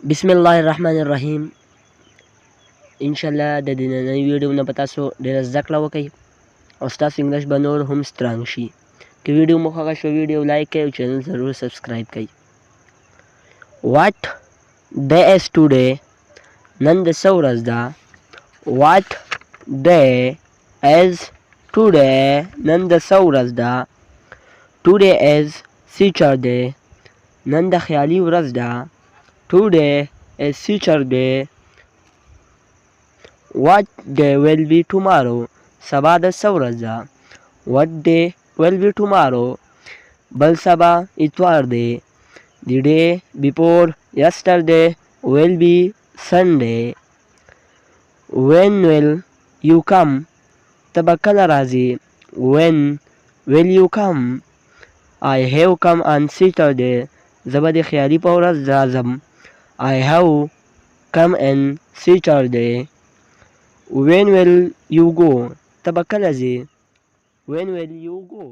بسم الله الرحمن الرحیم. انشاءالله د دې نننۍ ویډیو نه به تاسو ډېره زده کړه وکئ او ستاسو انګلیش به نور هم سترانګ شي. که ویډیو مو خوښه شوه ویډیو لایک کړئ او چینل ضرور سبسکرایب کړئ. What day is today؟ نن د څه ورځ ده؟ What day is today؟ نن د څه ورځ ده؟ Today is Saturday. نن د خیالي ورځ ده. Today is Saturday. What day will be tomorrow؟ سبا د څه ورځ ده؟ What day will be tomorrow؟ بل سبا اتوار دی. The day before yesterday will be Sunday. When will you come؟ ته به کله راځې؟ When will you come؟ I have come on Saturday. زه به د خیالي په ورځ راځم. I have come on Saturday. When will you go؟ ته به کله ځې؟ When will you go؟